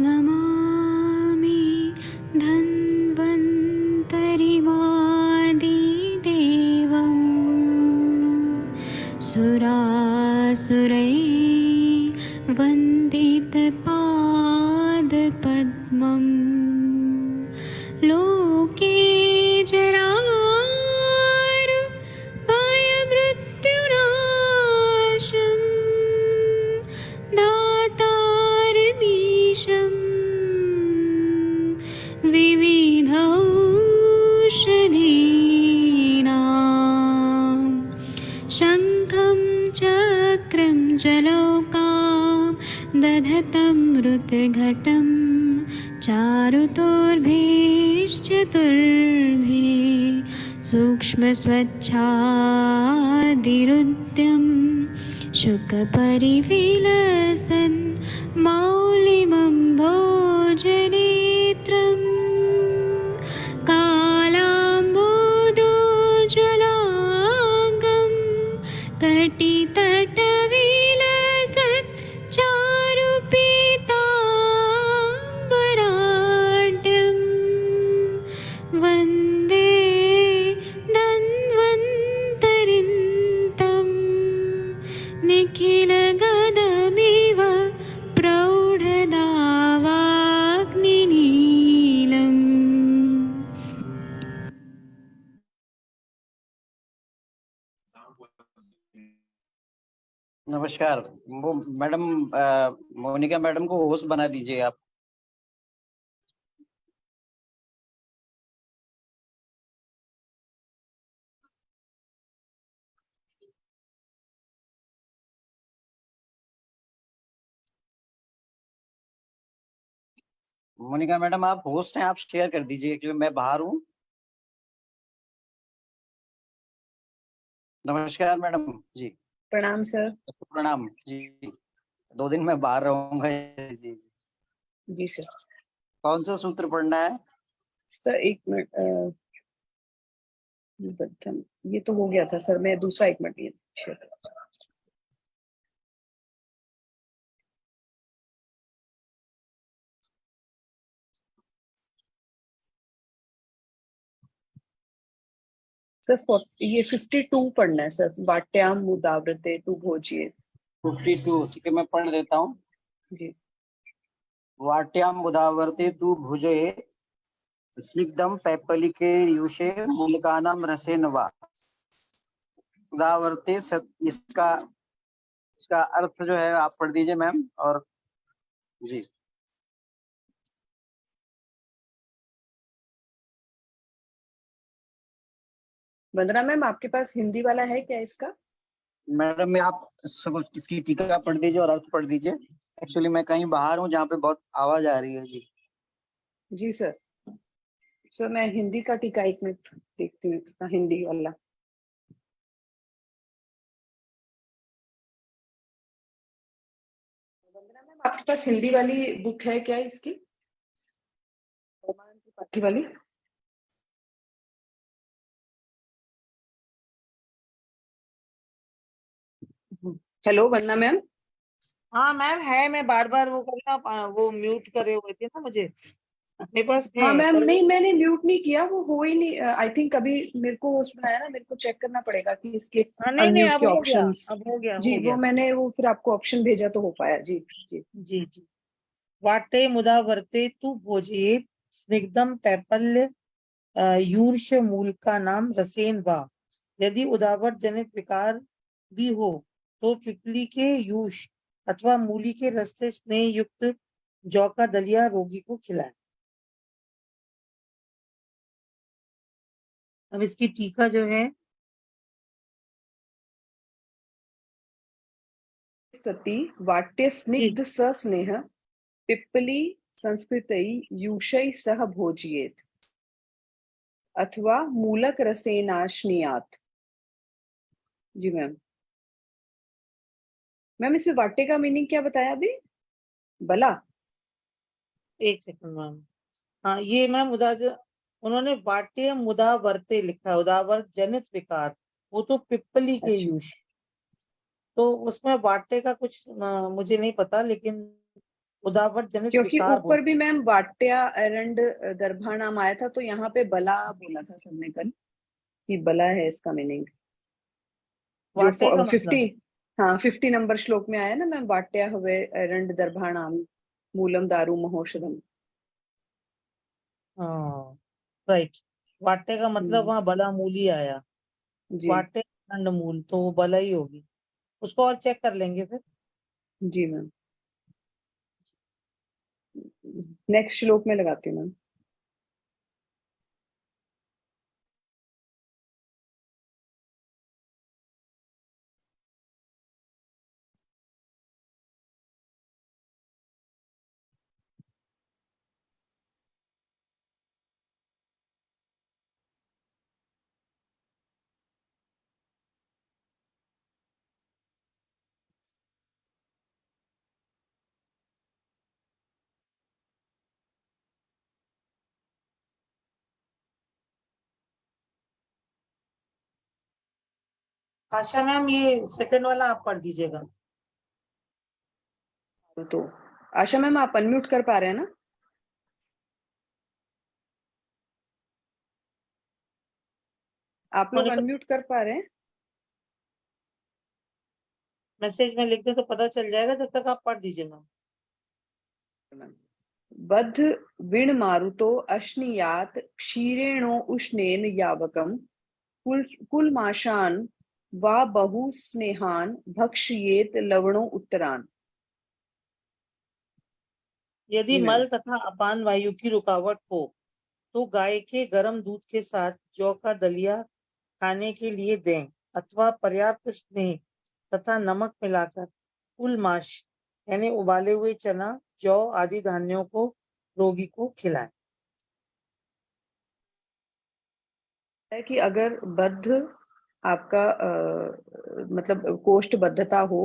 नमामि धन्वन्तरिमादिदेवं सुरासुरैर्वन्दितपादपद्मं लोके जरामृत्युनाशं दातारमीशं विविधौषधीनां शङ्खं चक्रं जलौकां दधतं मृतघटं चारुतोर्भिश्चतुर्भिः सूक्ष्मस्वच्छादिरुद्यं शुकपरिविलसन् मौलिमं भोजनेत्रम् कालाम्बोदोज्ज्वलाङ्गं कटितटविलसत् चारुपीताम्बराढ्यं वन्दे धन्वन्तरिन्तं निखिलगदमिव प्रौढदावाग्निनीलम्। नमस्कार। वो मैडम मोनिका मैडम को होस्ट बना दीजिए आप। मोनिका मैडम आप होस्ट हैं, आप शेयर कर दीजिए क्योंकि मैं बाहर हूँ। नमस्कार मैडम जी। प्रणाम सर। प्रणाम जी। 2 दिन मैं बाहर रहूंगा जी। जी सर। कौन सा सूत्र पढ़ना है सर? 1 मिनट, ये तो हो गया था सर, मैं दूसरा 1 मिनट ये शेयर। सर ये 52 पढ़ना है सर। वाट्याम मुदाव्रते तु भोजिए। 52। ठीक है, मैं पढ़ देता हूँ जी। वाट्याम उदावर्ते तु भुजे स्निग्धम पैपलिके यूषे मूलिकानाम रसेन वा। उदावर्ते इसका अर्थ जो है आप पढ़ दीजिए मैम। और जी वंदना मैम, आपके पास हिंदी वाला है क्या इसका? मैडम मैं आप इसकी टीका पढ़ दीजिए और अर्थ पढ़ दीजिए। एक्चुअली मैं कहीं बाहर हूँ जहाँ पे बहुत आवाज आ रही है जी। जी सर। सर मैं हिंदी का टीका 1 मिनट देखती हूँ, इसका हिंदी वाला। वंदना मैम, आपके पास हिंदी वाली बुक है क्या इसकी? त्रिपाठी वाली? हेलो वंदना मैम। हाँ मैम है, मैं बार बार वो करना, वो म्यूट करे हुए थे ना मुझे, मेरे पास है। हाँ मैम, नहीं मैंने म्यूट नहीं किया, वो हो ही नहीं। आई थिंक अभी मेरे को होस्ट बनाया ना, मेरे को चेक करना पड़ेगा कि इसके नहीं अनम्यूट अब के हो गया, ऑप्शंस। अब हो गया, जी हो गया। वो मैंने वो फिर आपको ऑप्शन भेजा तो हो पाया। जी जी जी जी। वाटे मुदा वर्ते तु भोजेत स्निग्धम पैपल्य यूर्ष मूल का नाम रसेन वा। यदि उदावट जनित विकार भी हो तो पिपली के यूष अथवा मूली के रस से स्नेह युक्त जौ का दलिया रोगी को खिलाएं। अब इसकी टीका जो है, सती वाट्य स्निग्ध स स्नेह पिप्पली संस्कृतई यूषै सह भोजियेत अथवा मूलक रसेनाश्नियात। जी मैम। मैम इसमें वाट्य का मीनिंग क्या बताया अभी? बला? 1 सेकंड मैम। हाँ ये मैम उन्होंने वाट्य मुदा वर्ते लिखा है, उदावर्त जनित विकार, वो तो पिप्पली के अच्छा। यूष, तो उसमें वाट्य का कुछ मुझे नहीं पता, लेकिन उदावर जनित क्योंकि विकार ऊपर भी मैम वाट्या एरंड दर्भा नाम आया था, तो यहाँ पे बला बोला था सबने कल कि बला है इसका मीनिंग। जो वाटे का 50, मतलब हाँ 50 नंबर श्लोक में आया ना मैम, वाट्या हवे एरंड दर्भाणाम मूलम दारू महोषधम। हाँ राइट, वाटे का मतलब वहाँ बला मूल ही आया, जी वाटे खंड मूल, तो वो बला ही होगी। उसको और चेक कर लेंगे फिर। जी मैम, नेक्स्ट श्लोक में लगाती हूँ मैम। आशा मैम ये सेकंड वाला आप पढ़ दीजिएगा। तो आशा मैम आप अनम्यूट कर पा रहे हैं ना? आप लोग अनम्यूट कर पा रहे हैं? मैसेज में लिख दे तो पता चल जाएगा, जब तक आप पढ़ दीजिए मैम। बद्ध विण मारुतो अश्नियात क्षीरेणो उष्णेन यावकम कुलमाशान वा बहु स्नेहान भक्षयेत लवणो उत्तरान। यदि जी मैम। मल तथा अपान वायु की रुकावट हो तो गाय के गर्म दूध के साथ जौ का दलिया खाने के लिए दें, अथवा पर्याप्त स्नेह तथा नमक मिलाकर कुल माश यानी उबाले हुए चना, जौ आदि धान्यों को रोगी को खिलाएं। है कि अगर बद्ध आपका मतलब कोष्ठबद्धता हो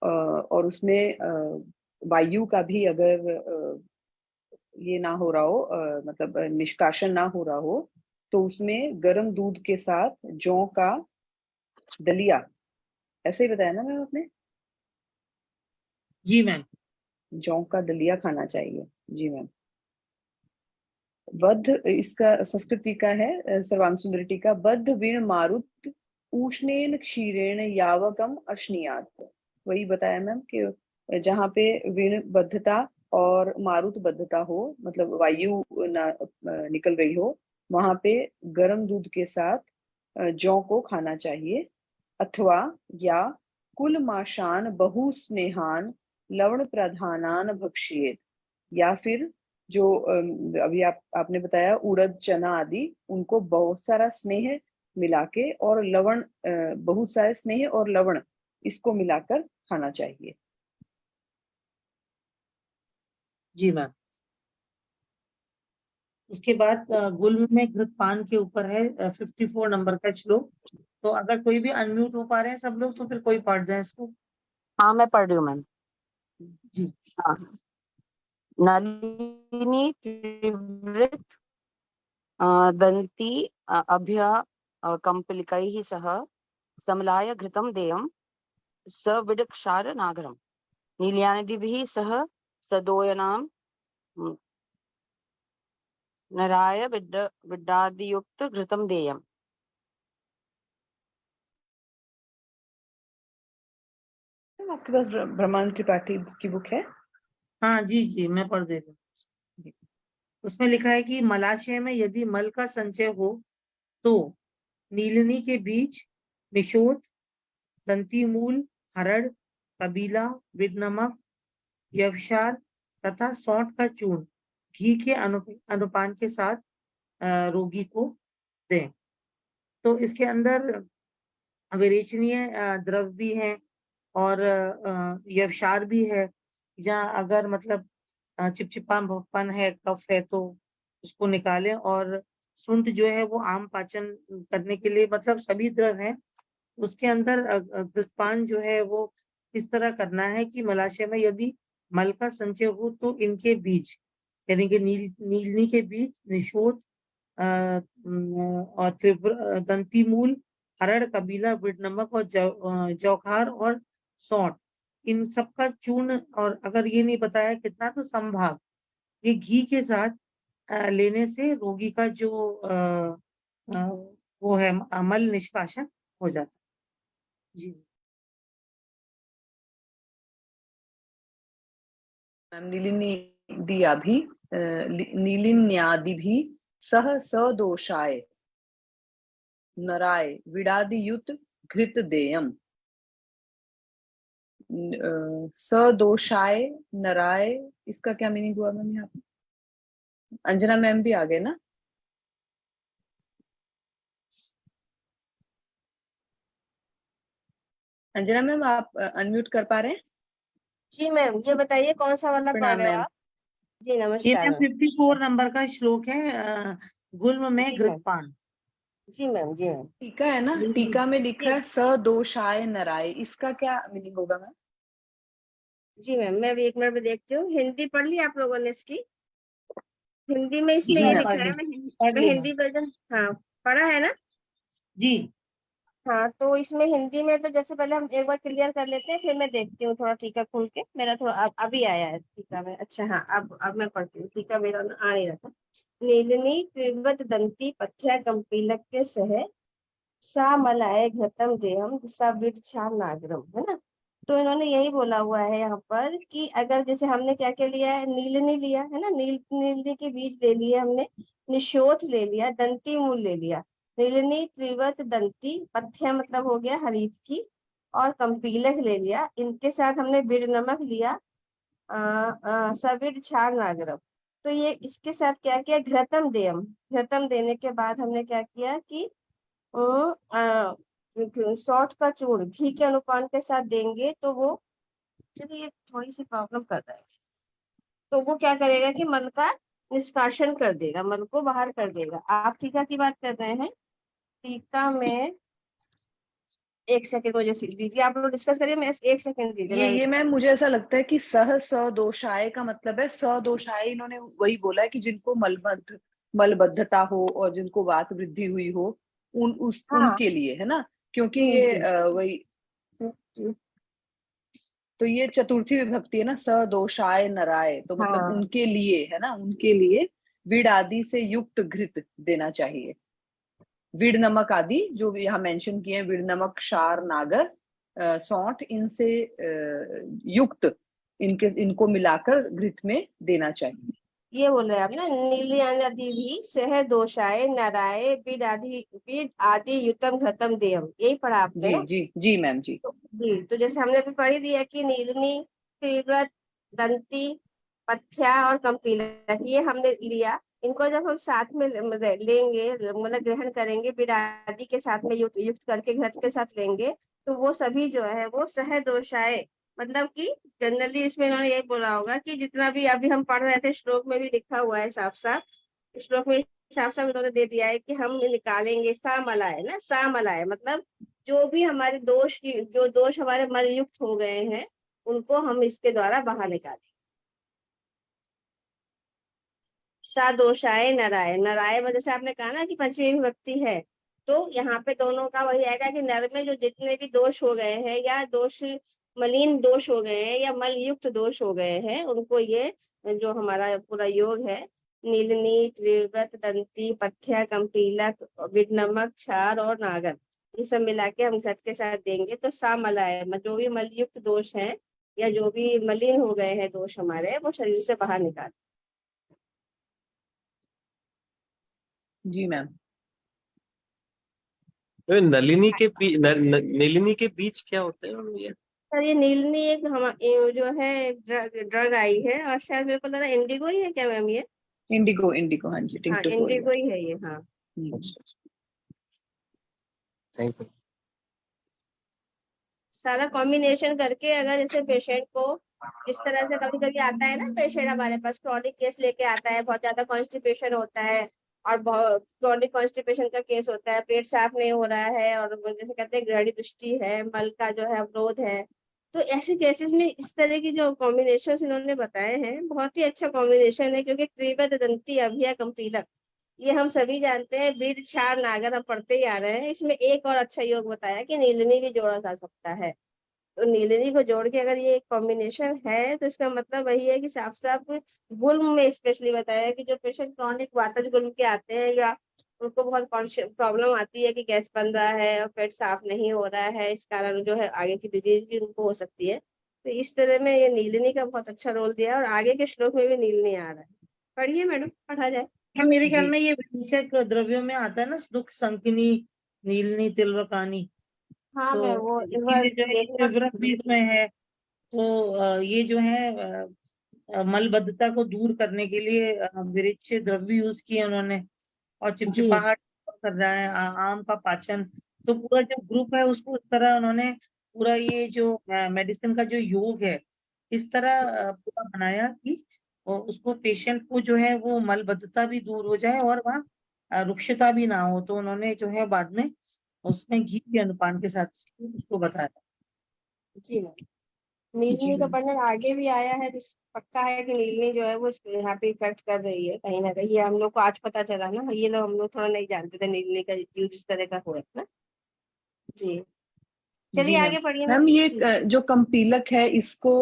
और उसमें वायु का भी अगर ये ना हो रहा हो, मतलब निष्कासन ना हो रहा हो, तो उसमें गर्म दूध के साथ जौ का दलिया, ऐसे ही बताया ना मैम आपने? जी मैम। जौ का दलिया खाना चाहिए। जी मैम। बद्ध, इसका संस्कृत टीका है सर्वांग टीका, बद्ध वीण मारुत उष्णेन क्षीरेण यावकम अश्नियात। वही बताया मैम कि जहाँ पे वीण बद्धता और मारुत बद्धता हो, मतलब वायु ना निकल रही हो, वहां पे गर्म दूध के साथ जौ को खाना चाहिए, अथवा या कुल माशान बहु स्नेहान लवण प्रधानान भक्षिएत, या फिर जो अभी आपने बताया उड़द चना आदि, उनको बहुत सारा स्नेह मिला के और लवण, बहुत सारे स्नेह और लवण इसको मिलाकर खाना चाहिए। जी मैम। उसके बाद गुल्म में घृतपान के ऊपर है 54 नंबर का श्लोक। तो अगर कोई भी अनम्यूट हो पा रहे हैं सब लोग, तो फिर कोई पढ़ जाए इसको। हाँ मैं पढ़ रही हूँ मैम। जी। हाँ। नलिनी त्रिवृत दन्ती अभ्य कंपलिकैः सह समलाय घृतं देयं सविडक्षार नागरम् नील्यानदिभिः सह सदोयनां नराय विड्डादियुक्त घृतं देयम्। आपके पास ब्रह्मानंद त्रिपाठी की बुक है? हाँ जी जी, मैं पढ़ देता हूँ। उसमें लिखा है कि मलाशय में यदि मल का संचय हो तो नीलनी के बीज, निशोथ, दंतीमूल, हरड़, कबीला, विडनमक, यवशार तथा सौंठ का चूर्ण घी के अनुपान के साथ रोगी को दें। तो इसके अंदर विरेचनीय द्रव भी है और यवशार भी है। जहाँ अगर मतलब चिपचिपापन है, कफ है, तो उसको निकालें। और सुंठ जो है वो आम पाचन करने के लिए, मतलब सभी द्रव है उसके अंदर। घृतपान जो है वो इस तरह करना है कि मलाशय में यदि मल का संचय हो तो इनके बीज यानी कि नीलनी के बीज, निशोथ और दंतीमूल, हरड़, कबीला, विडनमक और जौखार और सौंठ, इन सब का चूर्ण, और अगर ये नहीं बताया कितना तो संभाग, ये घी के साथ लेने से रोगी का जो वो है मल निष्कासन हो जाता है। जी मैम नीलिन्यादि भी सह सदोषाय नराय विडादियुत घृत देयम। सदोषाय नराय, इसका क्या मीनिंग हुआ मैम यहाँ पे? अंजना मैम भी आ गए ना? अंजना मैम आप अनम्यूट कर पा रहे हैं? जी मैम, ये बताइए कौन सा वाला प्रणाम पढ़ रहे हो मैम। आप? जी ये नमस्कार मैम मैम। 54 नंबर का श्लोक है, गुल्म में जी मैम, घृतपान। जी मैम, जी मैम। टीका है ना, टीका में लिखा जी है सदोषाय नराय, इसका क्या मीनिंग होगा मैम? जी मैम, मैं अभी 1 मिनट में देखती हूँ। हिंदी पढ़ ली आप लोगों ने इसकी? हिंदी में इसमें जी ये मैम लिखा है, पढ़ मैं ली हिंदी मैम। वर्जन, हाँ पढ़ा है ना? जी हाँ, तो इसमें हिंदी में तो जैसे पहले हम एक बार क्लियर कर लेते हैं, फिर मैं देखती हूँ थोड़ा टीका खोल के। मेरा थोड़ा अभी आया है टीका में। अच्छा हाँ, अब मैं पढ़ती हूँ। टीका मेरा आ नहीं रहा था। नीलिनी त्रिवत दंती पथ्या कंपीलक के सह सा मलाय घृतम देहम सा विरछा नागरम, है ना? तो इन्होंने यही बोला हुआ है यहाँ पर कि अगर जैसे हमने क्या क्या लिया है, नीलनी लिया है ना, नीलनी के बीज ले लिए हमने, निशोथ ले लिया, दंती मूल ले लिया। नीलनी त्रिवत दंती पथ्य मतलब हो गया हरीत की, और कंपीलक ले लिया। इनके साथ हमने बिड़ नमक लिया, सविर छार नागरम। तो ये इसके साथ क्या किया, घृतम देयम। घृतम देने के बाद हमने क्या किया कि सॉल्ट का चूर्ण घी के अनुपान के साथ देंगे तो वो, चलिए थोड़ी सी प्रॉब्लम कर रहा है, तो वो क्या करेगा कि मल का निष्कासन कर देगा, मल को बाहर कर देगा। आप टीका की बात कर रहे हैं? टीका में 1 सेकंड मुझे दीजिए, आप लोग डिस्कस करिए, मैं 1 सेकंड दीजिए। ये मैम मुझे ऐसा लगता है कि सह सदोषाय का मतलब है, सदोषाय इन्होंने वही बोला है कि जिनको मलबद्धता हो और जिनको वात वृद्धि हुई हो, हाँ उनके लिए, है ना? क्योंकि जी ये जी वही, जी, तो ये चतुर्थी विभक्ति है ना, सदोषाय नराय, तो मतलब हाँ उनके लिए, है ना, उनके लिए विड़ आदि से युक्त घृत देना चाहिए। विड़ नमक आदि जो भी यहाँ मेंशन किए हैं, विड़ नमक, क्षार, नागर, सौंठ, इनसे युक्त इनको मिलाकर घृत में देना चाहिए। ये बोल रहे हैं आप ना, नीली आदि भी सह दोषाय नराय बीड आदि युतम घृतम देयम, यही पढ़ा आपने जी ना? जी जी मैम जी। तो जैसे हमने अभी पढ़ी दिया कि नीलनी तीव्र दंती पथ्या और कंपीलक, ये हमने लिया। इनको जब हम साथ में लेंगे, मतलब ग्रहण करेंगे, बिडादी के साथ में युक्त करके घृत के साथ लेंगे, तो वो सभी जो है वो सह दोषाय, मतलब कि जनरली इसमें इन्होंने यही बोला होगा कि जितना भी अभी हम पढ़ रहे थे, श्लोक में भी लिखा हुआ है साफ साफ, श्लोक में साफ साफ इन्होंने दे दिया है कि हम निकालेंगे सा मलाय ना, सा मलाय मतलब जो भी हमारे जो दोष हमारे मलयुक्त हो गए हैं, उनको हम इसके द्वारा बाहर निकालें। सा दोषाय नराय, नराय में जैसे आपने कहा ना कि पंचमी विभक्ति है, तो यहाँ पे दोनों का वही आएगा कि नर में जो जितने भी दोष हो गए हैं, या दोष मलिन दोष हो गए हैं, या मल युक्त दोष हो गए हैं, उनको ये जो हमारा पूरा योग है, नीलनी त्रिव्रत दंती पथ्या कंपीलक बिड नमक क्षार और नागर, ये सब मिला के हम घृत के साथ देंगे तो सा मलाय, जो भी मलयुक्त दोष है या जो भी मलिन हो गए हैं दोष हमारे, वो शरीर से बाहर निकाल। जी मैम। तो नलिनी के बीज नीलिनी के बीज क्या होते हैं मैम ये? सर ये नीलनी एक ये जो है ड्रग आई है, और शायद मेरे को लग रहा है इंडिगो ही है क्या मैम ये? इंडिगो, इंडिगो, हाँ जी, हाँ टिंक्टोफोरिया। इंडिगो ही है ये, हाँ। अच्छा, थैंक यू। सारा कॉम्बिनेशन करके अगर जैसे पेशेंट को इस तरह से, कभी कभी आता है ना पेशेंट हमारे पास क्रॉनिक केस लेके आता है, बहुत ज्यादा कॉन्स्टिपेशन होता है, और बहुत क्रॉनिक कॉन्स्टिपेशन का केस होता है, पेट साफ नहीं हो रहा है, और जैसे कहते हैं ग्रहणी दृष्टि है, मल का जो है अवरोध है, तो ऐसे केसेस में इस तरह की जो कॉम्बिनेशन इन्होंने बताए हैं, बहुत ही अच्छा कॉम्बिनेशन है। क्योंकि त्रिवद दंती अभिया कंपीलक, ये हम सभी जानते हैं, बीड छार नागर हम पढ़ते ही आ रहे हैं। इसमें एक और अच्छा योग बताया कि नीलनी भी जोड़ा जा सकता है। तो नीलिनी को जोड़ के अगर ये एक कॉम्बिनेशन है तो इसका मतलब वही है कि साफ साफ गुल्म में स्पेशली बताया है कि जो पेशेंट क्रॉनिक वातज गुल्म के आते हैं या उनको बहुत प्रॉब्लम आती है कि गैस बन रहा है और पेट साफ नहीं हो रहा है, इस कारण जो है आगे की डिजीज भी उनको हो सकती है। तो इस तरह में ये नीलिनी का बहुत अच्छा रोल दिया है और आगे के श्लोक में भी नीलिनी आ रहा है। पढ़िए मैडम, पढ़ा जाए। हाँ, मेरे ख्याल जी में ये विरेचक द्रव्यों में आता है ना, श्लुक संकिनी नीलनी तिलवकानी। हाँ तो मैं वो एक बार इसीलिए जो है देखना। विवृत भी इसमें है। तो ये जो है मलबद्धता को दूर करने के लिए विरेच्य द्रव्य यूज किए उन्होंने। और जी चिपचिपाहट कर रहा है, आम का पाचन। तो पूरा जो ग्रुप है उसको इस तरह उन्होंने पूरा ये जो मेडिसिन का जो योग है इस तरह पूरा बनाया कि उसको पेशेंट को जो है वो मलबद्धता भी दूर हो जाए और वहाँ रुक्षता भी ना हो। तो उन्होंने जो है बाद में उसमें घी के अनुपान के साथ उसको बताया। जी मैम, जी नीलिनी का मैम। पढ़ने आगे भी आया है तो पक्का है कि नीलिनी जो है वो यहाँ पे इफेक्ट कर रही है कहीं ना कहीं। ये हम लोग को आज पता चला ना, ये लोग हम लोग थोड़ा नहीं जानते थे नीलिनी का यूज इस तरह का हुआ है ना। जी जी चलिए मैम। आगे पढ़िए मैम। मैम ये जी जो कंपीलक है इसको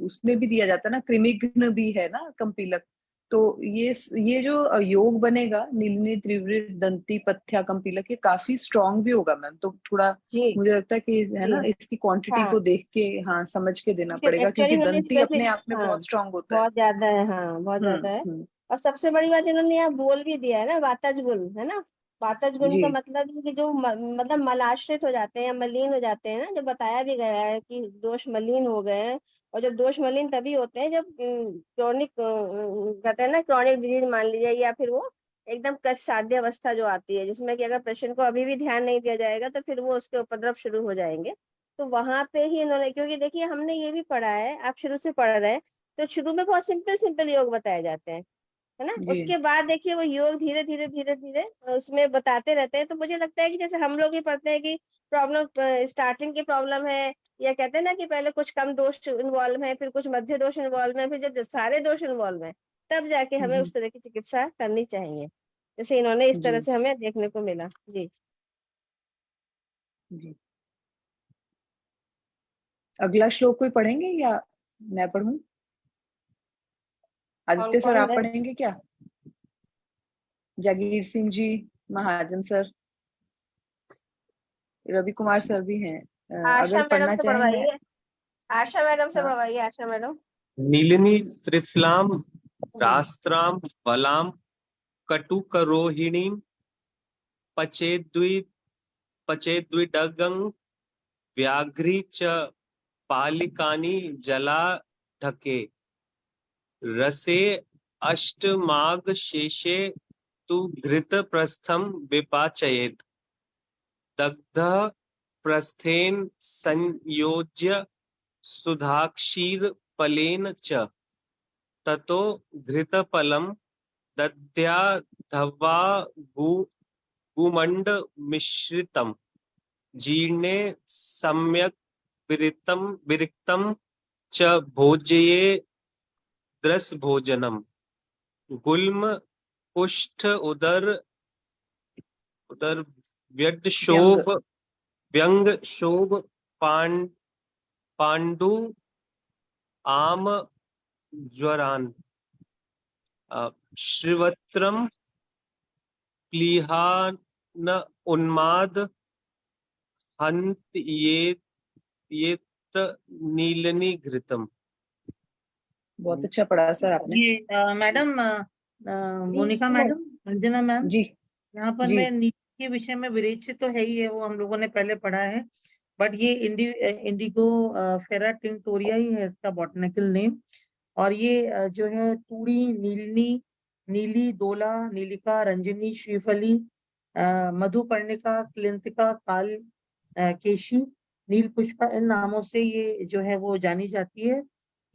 उसमें भी दिया जाता है ना, कृमिघ्न भी है ना कंपीलक। तो ये जो योग बनेगा नीलिनी त्रिवृत दंती पथ्या कंपीलक, ये काफी स्ट्रांग भी होगा मैम। तो थोड़ा जी मुझे लगता है कि है जी ना, इसकी क्वांटिटी हाँ, को देख के हाँ समझ के देना पड़ेगा, एक्चुअली क्योंकि इन्होंने दंती अपने स्पेसिफिक, आप में हाँ बहुत स्ट्रांग होता है। बहुत ज्यादा है, हाँ बहुत ज्यादा है। हम्म। और सबसे बड़ी बात इन्होंने यहाँ बोल भी दिया है ना, वातज गुण है ना। वातज गुण जी का मतलब है कि जो मतलब मलाश्रित हो जाते हैं या मलिन हो जाते हैं ना, जो बताया भी गया है कि दोष मलिन हो गए हैं। और जब दोष मलिन तभी होते हैं जब क्रॉनिक कहते हैं ना, क्रॉनिक डिजीज मान लीजिए, या फिर वो एकदम कष्ट अवस्था जो आती है जिसमें कि अगर पेशेंट को अभी भी ध्यान नहीं दिया जाएगा तो फिर वो उसके उपद्रव शुरू हो जाएंगे। तो वहां पे ही इन्होंने, क्योंकि देखिए हमने ये भी पढ़ा है, आप शुरू से पढ़ रहे हैं, तो शुरू में बहुत सिंपल सिंपल योग बताए जाते हैं है ना। जी उसके बाद देखिए वो योग धीरे धीरे धीरे धीरे उसमें बताते रहते हैं। तो मुझे लगता है कि जैसे हम लोग ही पढ़ते हैं कि प्रॉब्लम स्टार्टिंग की प्रॉब्लम है, या कहते हैं ना कि पहले कुछ कम दोष इन्वॉल्व है, फिर कुछ मध्य दोष इन्वॉल्व है, फिर जब सारे दोष इन्वॉल्व है तब जाके हमें हम्म, उस तरह की चिकित्सा करनी चाहिए, जैसे इन्होंने इस तरह जी से हमें देखने को मिला। जी जी। अगला श्लोक कोई पढ़ेंगे या मैं पढ़ूं? कौन आदित्य सर कौन आप है? पढ़ेंगे क्या? जागीर सिंह जी, महाजन सर, रवि कुमार सर भी हैं। आशा अगर मैडम पढ़ना से चाहें मैं। पढ़वाइए, आशा मैडम से हाँ पढ़वाइए, आशा मैडम। नीलिनी त्रिफलाम रास्त्राम बलाम कटुकरोहिणीम पचेद्वि पचेद्विडगं व्याघ्री च पालिकानि जला ढके रसे अष्टमाग शेषे तु घृत प्रस्थम विपाचयेत् दग्ध प्रस्थेन संयोज्य सुधाक्षीर फलेन च ततो घृतफलं दद्याद्धवा गुमंड मिश्रितम जीर्णे सम्यक् विरिक्तम च भोज्ये द्रस भोजनम गुल्म कुष्ठ उदर उदर व्यंग। व्यड व्यंग शोभ पांडु आम ज्वरान श्रीवत्रम प्लीहान उन्माद हंत ये नीलनी घृतम। बहुत अच्छा पढ़ा सर आपने। ये मैडम जी मोनिका जी मैम। मैडम, अंजना मैम, जी यहाँ पर जी मैं नीति के विषय में विरेच्य तो है ही है, वो हम लोगों ने पहले पढ़ा है। बट ये इंडिगो फेरा टिंक्टोरिया ही है इसका बॉटनिकल नेम। और ये जो है तूड़ी, नीलनी, नीली, दोला, नीलिका, रंजनी, श्रीफली, मधुपर्णिका, क्लिंतिका, काल केशी, नील पुष्पा, इन नामों से ये जो है वो जानी जाती है।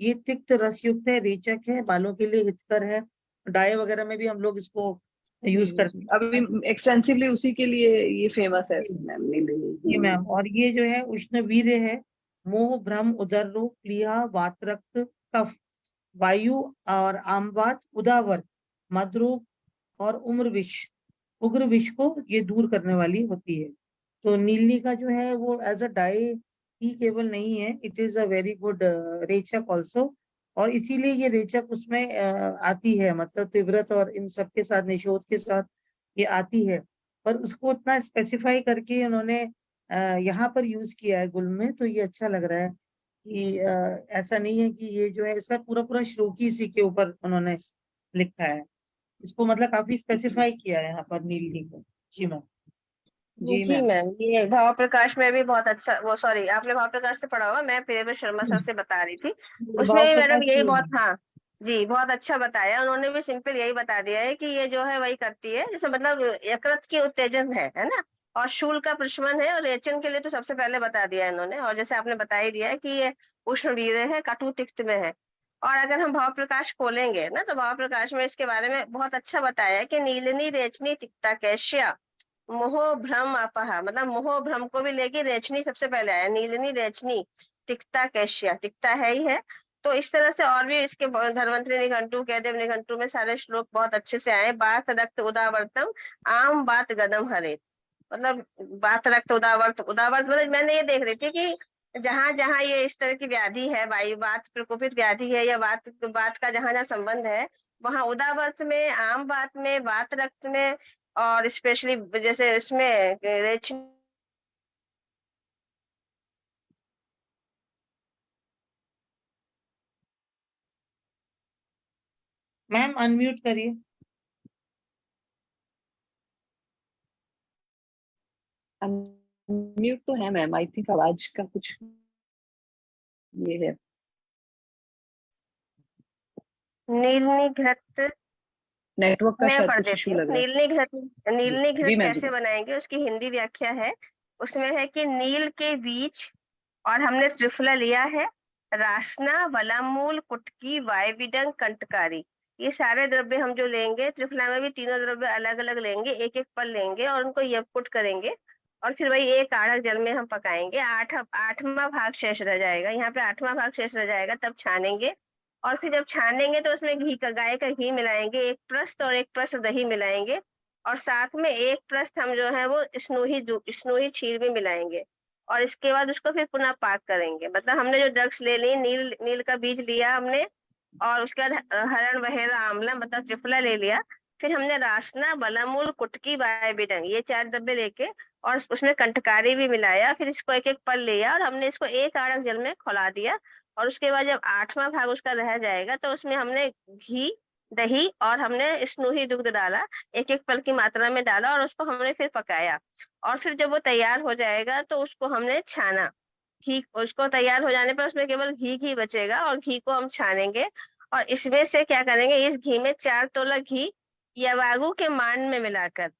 ये तिक्त रस युक्त है, रेचक है, बालों के लिए हितकर है। डाई वगैरह में भी हम लोग इसको यूज करते अभी हैं। एक्सटेंसिवली उसी के लिए ये फेमस है जी मैम, नीलिनी। जी मैम। और ये जो है उष्ण वीर्य है, मोह भ्रम उदर रोग प्लीहा वात रक्त कफ वायु और आमवात उदावर मधुरोग और उग्र विष को ये दूर करने वाली होती है। तो नीलनी का जो है वो एज अ डाई ही केवल नहीं है, it is a very good रेचक ऑल्सो। और इसीलिए ये रेचक उसमें आती है, मतलब तिव्रत और इन सब के साथ, निषोध के साथ ये आती है। पर उसको उतना स्पेसिफाई करके उन्होंने यहाँ पर यूज किया है गुल में, तो ये अच्छा लग रहा है कि ऐसा नहीं है कि ये जो है इसका पूरा पूरा श्लोकी इसी के ऊपर उन्होंने लिखा है। इसको मतलब काफी स्पेसिफाई किया है यहाँ पर नीलनी को। जी मैम। जी जी मैम। मैम, ये भाव प्रकाश में भी बहुत अच्छा, वो सॉरी आपने भाव प्रकाश से पढ़ा होगा, मैं प्रियव्रत शर्मा सर से बता रही थी, उसमें भाव भी मैडम प्रकाश यही जी। बहुत, हाँ जी, बहुत अच्छा बताया उन्होंने भी, सिंपल यही बता दिया है कि ये जो है वही करती है, जैसे मतलब यकृत की उत्तेजन है ना, और शूल का प्रशमन है, और रेचन के लिए तो सबसे पहले बता दिया है इन्होंने, और जैसे आपने बता ही दिया है कि ये उष्ण वीर्य है, कटु तिक्त में है। और अगर हम भाव प्रकाश खोलेंगे ना, तो भाव प्रकाश में इसके बारे में बहुत अच्छा बताया है कि नीलनी रेचनी तिक्ता कैश्या मोह भ्रम अपहा, मतलब मोह भ्रम को भी लेके रेचनी सबसे पहले आया, नीलनी रेचनी तिक्ता कैश्या, तिक्ता है ही है। तो इस तरह से और भी इसके धन्वंतरी निघंटु, कहदेव निघंटु में सारे श्लोक बहुत अच्छे से आए। बात रक्त उदावर्तम आम बात गदम हरे, मतलब बात रक्त उदावर्त, उदावर्त मतलब मैंने ये देख रही थी कि जहां जहां ये इस तरह की व्याधि है, वायु बात प्रकोपित व्याधि है, या बात बात का जहां जहां संबंध है, वहां उदावर्त में, आम बात में, बात रक्त में, और स्पेशली जैसे इसमें रेच मैम अनम्यूट करिए। म्यूट तो है मैम, आई थिंक आवाज का कुछ ये है। नीलनी घृत, नेटवर्क का मैं शायद पढ़ कुछ इशू देती हूँ। लग रहा नीलनी घृत, है। जी नीलनी घृत जी मैम, जी कैसे मैम। बनाएंगे उसकी हिंदी व्याख्या है, उसमें है कि नील के बीज, और हमने त्रिफला लिया है, रासना, वलामूल, कुटकी, वायविडंग, कंटकारी, ये सारे द्रव्य हम जो लेंगे, त्रिफला में भी तीनों द्रव्य अलग अलग लेंगे, एक एक पल लेंगे और उनको यवकुट करेंगे, और फिर वही एक आढ़क जल में हम पकाएंगे। आठवां भाग शेष रह जाएगा, यहाँ पे आठवां भाग शेष रह जाएगा, तब छानेंगे। और फिर जब छानेंगे तो उसमें घी का, गाय का घी मिलाएंगे, एक प्रस्त और एक प्रस्त दही मिलाएंगे, और साथ में एक प्रस्त हम जो है वो स्नूही क्षीर भी मिलाएंगे, और इसके बाद उसको फिर पुनः पाक करेंगे। मतलब हमने जो ड्रग्स ले ली, नील नील का बीज लिया हमने, और उसके बाद हरण वहेरा आंवला मतलब त्रिफला ले लिया, फिर हमने रासना, बलामूल, कुटकी, बायबिडंग, ये चार डब्बे लेके, और उसमें कंटकारी भी मिलाया, फिर इसको एक एक पल लिया, और हमने इसको एक आड़क जल में खौला दिया। और उसके बाद जब आठवां भाग उसका रह जाएगा, तो उसमें हमने घी, दही और हमने स्नूही दुग्ध डाला, एक एक पल की मात्रा में डाला, और उसको हमने फिर पकाया। और फिर जब वो तैयार हो जाएगा तो उसको हमने छाना, घी, उसको तैयार हो जाने पर उसमें केवल घी घी बचेगा, और घी को हम छानेंगे, और इसमें से क्या करेंगे, इस घी में 4 तोला घी यवागु के मांड में मिलाकर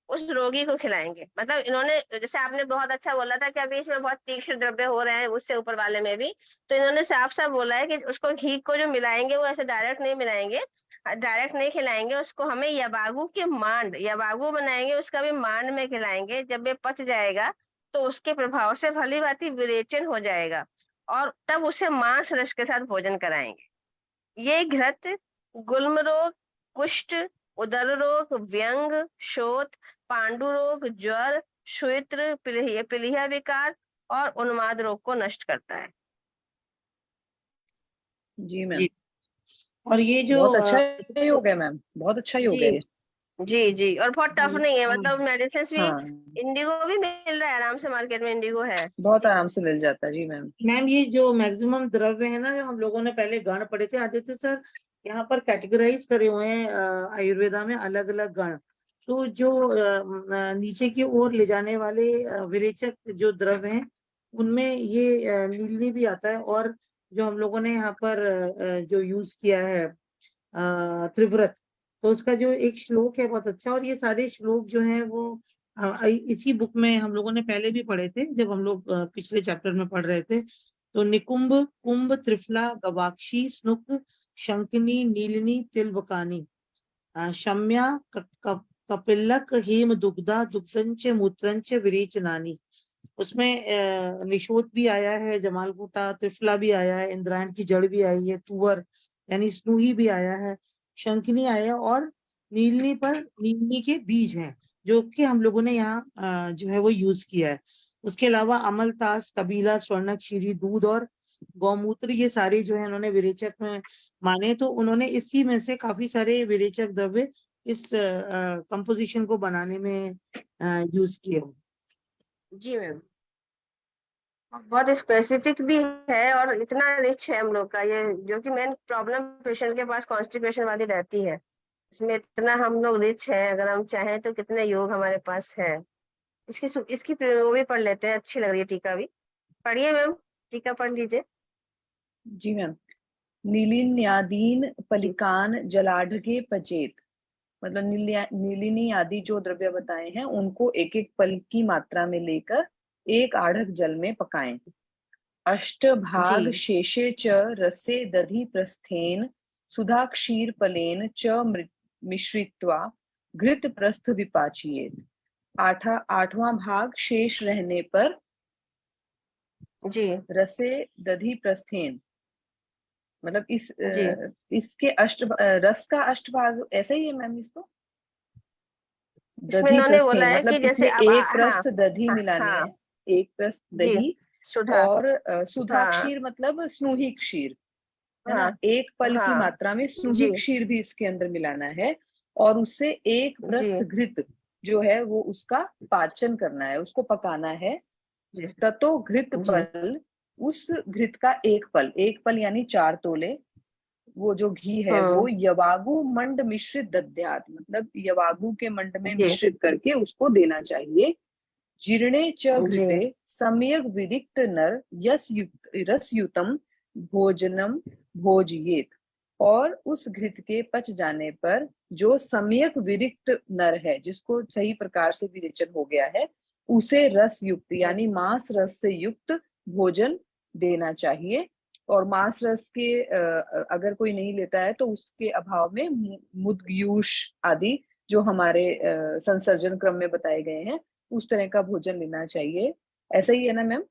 उस रोगी को खिलाएंगे। मतलब इन्होंने, जैसे आपने बहुत अच्छा बोला था कि अभी इसमें बहुत तीक्ष्ण द्रव्य हो रहे हैं, उससे ऊपर वाले में भी, तो इन्होंने साफ साफ बोला है कि उसको घी को जो मिलाएंगे वो ऐसे डायरेक्ट नहीं मिलाएंगे, डायरेक्ट नहीं खिलाएंगे उसको, हमें यबागु के मांड, यबागु बनाएंगे, उसका भी मांड में खिलाएंगे। जब ये पच जाएगा तो उसके प्रभाव से भली भांति विरेचन हो जाएगा, और तब उसे मांस रस के साथ भोजन कराएंगे। ये घृत गुल्म रोग, कुष्ठ, उदर रोग, व्यंग, शोथ, पांडु रोग, ज्वर, श्वेत्र, पीलिया विकार और उन्माद रोग को नष्ट करता है। जी मैम, जी। और ये जो बहुत अच्छा योग है मैम, बहुत अच्छा योग है जी ये। जी जी, और बहुत टफ नहीं है, मतलब मेडिसिन भी, हाँ, इंडिगो भी मिल रहा है आराम से, मार्केट में इंडिगो है। बहुत जी आराम से मिल जाता है। जी मैम। मैम ये जो मैक्सिमम द्रव्य है ना, जो हम लोगों ने पहले गण पढ़े थे आदित्य सर, यहाँ पर कैटेगराइज करे हुए हैं आयुर्वेदा में अलग अलग गण। तो जो नीचे की ओर ले जाने वाले विरेचक जो द्रव्य हैं, उनमें ये नीलनी भी आता है। और जो हम लोगों ने यहाँ पर जो यूज किया है त्रिव्रत, तो उसका जो एक श्लोक है बहुत अच्छा। और ये सारे श्लोक जो हैं वो इसी बुक में हम लोगों ने पहले भी पढ़े थे, जब हम लोग पिछले चैप्टर में पढ़ रहे थे। तो निकुंभ, कुंभ, त्रिफला, गवाक्षी, स्नुक, शंकिनी, नीलिनी, तिलवकानी, शम्या, कपिलक, हेम दुग्धा, दुग्धंच, मूत्रंच, विरेचनानी। उसमें निशोत भी आया है, जमालगुटा, त्रिफला भी आया है, इंद्रायण की जड़ भी आई है, तुवर यानी स्नूही भी आया है, शंकिनी आया है, और नीलनी पर नीलनी के बीज हैं, जो कि हम लोगों ने यहाँ जो है वो यूज किया है। उसके अलावा अमलतास, कबीला, स्वर्ण क्षीरी, दूध और गौमूत्र, ये सारे जो है उन्होंने विरेचक में माने। तो उन्होंने इसी में से काफी सारे विरेचक द्रव्य इस कंपोजिशन को बनाने में यूज किए। जी मैम, बहुत स्पेसिफिक भी है और इतना रिच है हम लोग का ये, जो कि मेन प्रॉब्लम पेशेंट के पास कॉन्स्टिपेशन वाली रहती है। इसमें इतना हम लोग रिच है, अगर हम चाहें तो कितने योग हमारे पास है। इसकी वो भी पढ़ लेते हैं, अच्छी लग रही है टीका भी। पढ़िए मैम, टीका पढ़ लीजिए। जी मैम। नीलिन्यादीन पलिकान जलाढ़के पचेत, मतलब नीलिनी आदि जो द्रव्य बताए हैं उनको एक एक पल की मात्रा में लेकर एक आढ़क जल में पकाएं। अष्टभाग जी। शेषे च रसे दधि प्रस्थेन सुधा क्षीर पलेन च मिश्रित्वा घृत प्रस्थ विपाचियेत। आठवां भाग शेष रहने पर जी। रसे दधि प्रस्थेन, मतलब जी। इसके रस का अष्टभाग ऐसा ही है मैम इसको। इसमें दधि इन्होंने बोला प्रस्थेन है मतलब कि जैसे इसमें अब एक हाँ प्रस्थ दधि हाँ मिलानी हाँ है, एक प्रस्थ जी, दही सुधा। और सुधा हाँ क्षीर मतलब स्नूही क्षीर, है ना। हाँ एक पल की हाँ मात्रा में स्नूही जी क्षीर भी इसके अंदर मिलाना है और उससे एक जी प्रस्थ घृत जो है वो उसका पाचन करना है, उसको पकाना है। जी ततो घृत जी पल, उस घृत का एक पल यानी 4 तोले वो जो घी है वो यवागु मंड मिश्रित दद्यात, मतलब यवागु के मंड में जी मिश्रित करके उसको देना चाहिए। जीर्णे च जी घृते सम्यक विरिक्त नर रसयुतम भोजनम भोजयेत, और उस घृत के पच जाने पर जो सम्यक विरिक्त नर है, जिसको सही प्रकार से विरेचन हो गया है, उसे रस युक्त यानी मांस रस से युक्त भोजन देना चाहिए। और मांस रस के अगर कोई नहीं लेता है तो उसके अभाव में मुद्गयूष आदि जो हमारे संसर्जन क्रम में बताए गए हैं उस तरह का भोजन लेना चाहिए। ऐसा ही है ना मैम?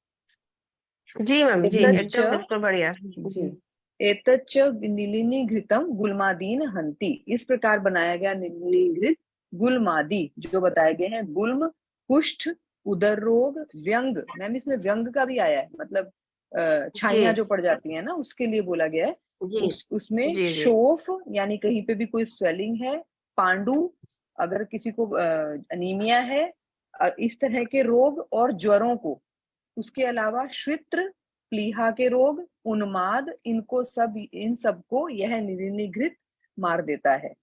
जी मैम जी, एतच्च एकदम बिल्कुल बढ़िया। जी, एतच्च नीलिनी घृतम गुल्मादीन हंति, इस प्रकार बनाया गया नीलिनी घृत गुल्मादि जो बताए गए हैं, गुल्म कुष्ठ, उदर रोग, व्यंग, मैम इसमें व्यंग का भी आया है, मतलब छाइयां जो पड़ जाती है ना उसके लिए बोला गया है। जी उसमें जी जी शोफ यानी कहीं पे भी कोई स्वेलिंग है, पांडु अगर किसी को अनीमिया है, इस तरह के रोग और ज्वरों को, उसके अलावा श्वित्र, प्लीहा के रोग, उन्माद, इन सबको यह नीलिनी घृत मार देता है,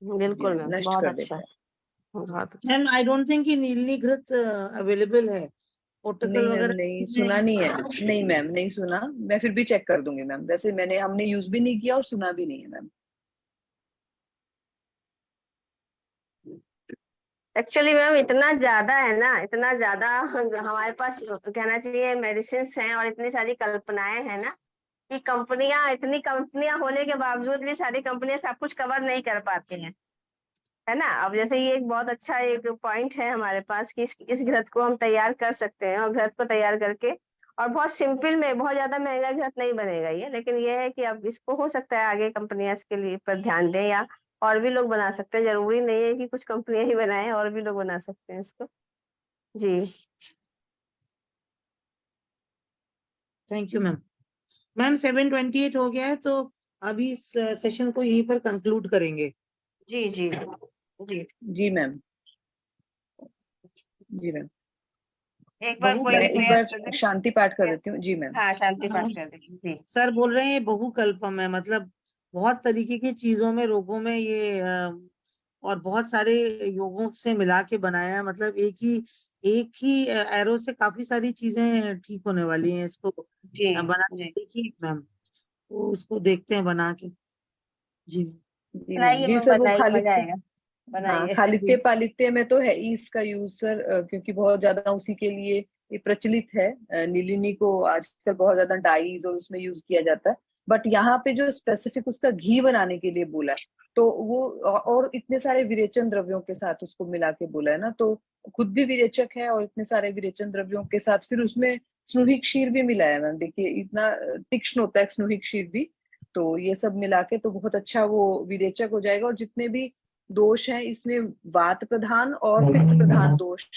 बिल्कुल मैम, नष्ट बहुत कर अच्छा, देता है। बहुत अच्छा। मैम आई डोंट थिंक कि नीलनी घृत अवेलेबल है पोर्टुगल नहीं मैम, वगैरह नहीं सुना में। नहीं है, नहीं मैम नहीं सुना, मैं फिर भी चेक कर दूंगी मैम, वैसे हमने यूज भी नहीं किया और सुना भी नहीं है मैम। एक्चुअली मैम इतना ज्यादा है ना, इतना ज्यादा हमारे पास कहना चाहिए मेडिसिन हैं और इतनी सारी कल्पनाएं हैं ना, कि इतनी कंपनियां होने के बावजूद भी सारी कंपनियां सब कुछ कवर नहीं कर पाती हैं, है ना। अब जैसे ये एक बहुत अच्छा एक पॉइंट है हमारे पास कि इस घृत को हम तैयार कर सकते हैं, और घृत को तैयार करके, और बहुत सिंपल में, बहुत ज्यादा महंगा घृत नहीं बनेगा ये, लेकिन ये है कि अब इसको हो सकता है आगे कंपनियां इसके लिए पर ध्यान दें, या और भी लोग बना सकते हैं, जरूरी नहीं है कि कुछ कंपनियां ही बनाएं, और भी लोग बना सकते हैं इसको। जी थैंक यू मैम। मैम 7:28 हो गया है, तो अभी इस सेशन को यहीं पर कंक्लूड करेंगे। जी जी जी जी मैम, जी मैम, एक बार कोई मैं एक रिक्वेस्ट कर बार दे। शांति पाठ कर देती हूँ। जी मैम। हाँ, शांति पाठ कर दे जी। सर बोल रहे हैं बहुकल्पम है, मतलब बहुत तरीके की चीजों में, रोगों में ये और बहुत सारे योगों से मिला के बनाया है, मतलब एक ही एरो से काफी सारी चीजें ठीक होने वाली हैं। इसको जी बना जी देखिए मैम, तो उसको देखते हैं बना के। जी जी मैम, बनाइए जी मैम, सर वो बनाइए, मजा खालित्य, आएगा, हाँ बनाइए खालित्य जी पालित्य में तो है ही इसका यूज सर, क्योंकि बहुत ज्यादा उसी के लिए ये प्रचलित है। नीलिनी को आजकल बहुत ज्यादा डाइज और उसमें यूज किया जाता है, बट यहाँ पे जो स्पेसिफिक उसका घी बनाने के लिए बोला है, तो वो और इतने सारे विरेचन द्रव्यों के साथ उसको मिला के बोला है ना, तो खुद भी विरेचक है और इतने सारे विरेचन द्रव्यों के साथ फिर उसमें स्नूही क्षीर भी मिला है मैम, देखिए इतना तीक्ष्ण होता है स्नूही क्षीर भी, तो ये सब मिला के तो बहुत अच्छा वो विरेचक हो जाएगा। और जितने भी दोष हैं इसमें वात प्रधान और पित्त प्रधान दोष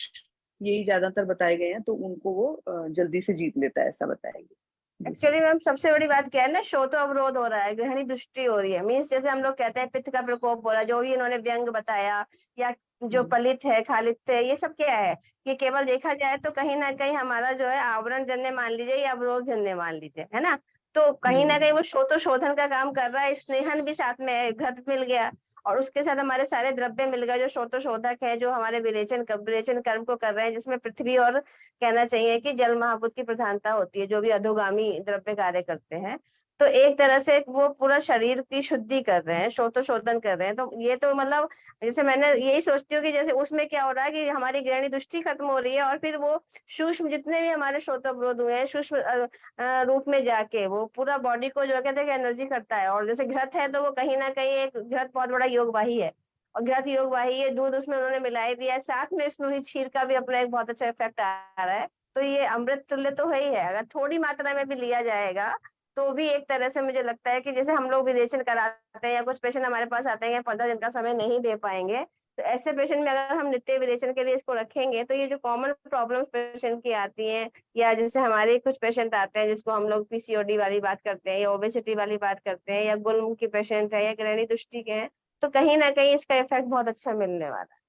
यही ज्यादातर बताए गए हैं, तो उनको वो जल्दी से जीत लेता है, ऐसा बताएगी। एक्चुअली मैम सबसे बड़ी बात क्या है ना, शोथ अवरोध हो रहा है, ग्रहणी दृष्टि हो रही है। मीन्स जैसे हम लोग कहते हैं पित्त का प्रकोप हो रहा है, जो भी इन्होंने व्यंग बताया, या जो पलित है खालित है, ये सब क्या है, ये केवल देखा जाए तो कहीं ना कहीं हमारा जो है आवरण जन्य मान लीजिए या अवरोध जन्य मान लीजिए, है ना। तो कहीं ना कहीं वो शोधन का काम कर रहा है, स्नेहन भी साथ में है, घृत मिल गया, और उसके साथ हमारे सारे द्रव्य मिल गए जो शोधक है, जो हमारे विरेचन कर्म को कर रहे हैं, जिसमें पृथ्वी और कहना चाहिए कि जल महाभूत की प्रधानता होती है, जो भी अधोगामी द्रव्य कार्य करते हैं। तो एक तरह से वो पूरा शरीर की शुद्धि कर रहे हैं, शोधन कर रहे हैं। तो ये तो मतलब जैसे मैंने यही सोचती हूँ कि जैसे उसमें क्या हो रहा है कि हमारी ग्रहणी दृष्टि खत्म हो रही है, और फिर वो सूक्ष्म जितने भी हमारे श्रोतोवरोध हुए हैं सूक्ष्म रूप में जाके वो पूरा बॉडी को जो कहते हैं एनर्जी करता है। और जैसे घृत है तो वो कहीं ना कहीं एक घृत बहुत बड़ा योगवाही है, और घृत योगवाही है, दूध उसमें उन्होंने मिलाई दिया है, साथ में स्नूही क्षीर का भी अपना एक बहुत अच्छा इफेक्ट आ रहा है। तो ये अमृत तुल्य तो है ही है। अगर थोड़ी मात्रा में भी लिया जाएगा तो भी एक तरह से मुझे लगता है कि जैसे हम लोग विरेचन कराते हैं या कुछ पेशेंट हमारे पास आते हैं 15 दिन का समय नहीं दे पाएंगे, तो ऐसे पेशेंट में अगर हम नित्य विरेचन के लिए इसको रखेंगे तो ये जो कॉमन प्रॉब्लम्स पेशेंट की आती हैं, या जैसे हमारे कुछ पेशेंट आते हैं जिसको हम लोग पीसीओडी वाली बात करते हैं या ओबेसिटी वाली बात करते हैं, या गुल्म की पेशेंट है या ग्रहणी दृष्टि के हैं, तो कहीं ना कहीं इसका इफेक्ट बहुत अच्छा मिलने वाला है।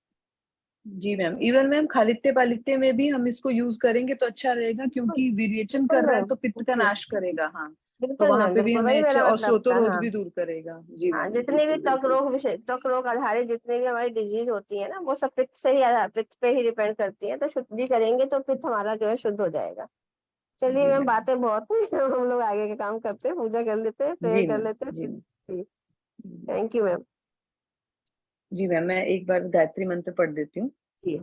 जी मैम, इवन मैम खालित्य पालित्य में भी हम इसको यूज करेंगे तो अच्छा रहेगा, क्योंकि विरेचन कर रहा है तो पित्त का नाश करेगा। हाँ, तो बिल्कुल वहां मैम, पे भी बिल्कुल हमें वही अच्छा, मेरा और मतलब था। श्रोतोरोध हाँ भी दूर करेगा। जी हाँ, मैम, जितनी भी बिल्कुल बिल्कुल। त्वक रोग आधारित जितनी भी हमारी डिजीज होती है ना, वो सब पित्त से ही पित्त पे ही डिपेंड करती है। तो शुद्धि करेंगे तो पित्त हमारा जो है शुद्ध हो जाएगा। चलिए जी मैम, मैम। बातें बहुत हैं हम लोग आगे के काम करते हैं, पूजा कर लेते हैं, प्रेयर जी कर मैम। लेते हैं जी मैम। फिर। Thank you ma'am. जी मैम, मैं एक बार गायत्री मंत्र पढ़ देती हूँ। जी।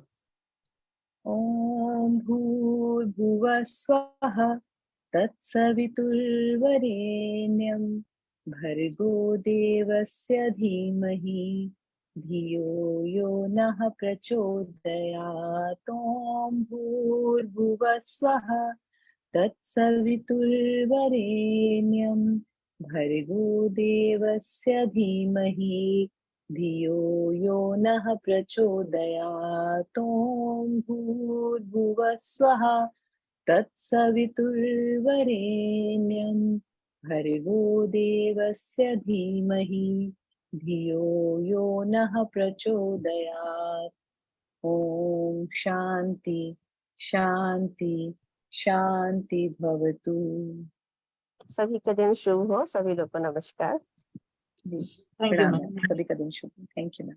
ओम भूर्भुवः स्वः तत्सवितुर्वरेण्यं भर्गो देवस्य धीमहि धियो यो नः प्रचोदयात्। ओम भूर्भुवः स्वः तत्सवितुर्वरेण्यं भर्गो देवस्य धीमहि धियो यो नः प्रचोदयात्। ओम भूर्भुवः स्वः तत्सवितुर्वरेण्यं भर्गो देवस्य धीमहि धियो यो नः प्रचोदयात्। ओम शांति शांति शांति भवतु। सभी का दिन शुभ हो, सभी लोग को नमस्कार। जी, थैंक यू प्रणाम मैम। मैम, सभी का दिन शुभ हो। Thank you ma'am.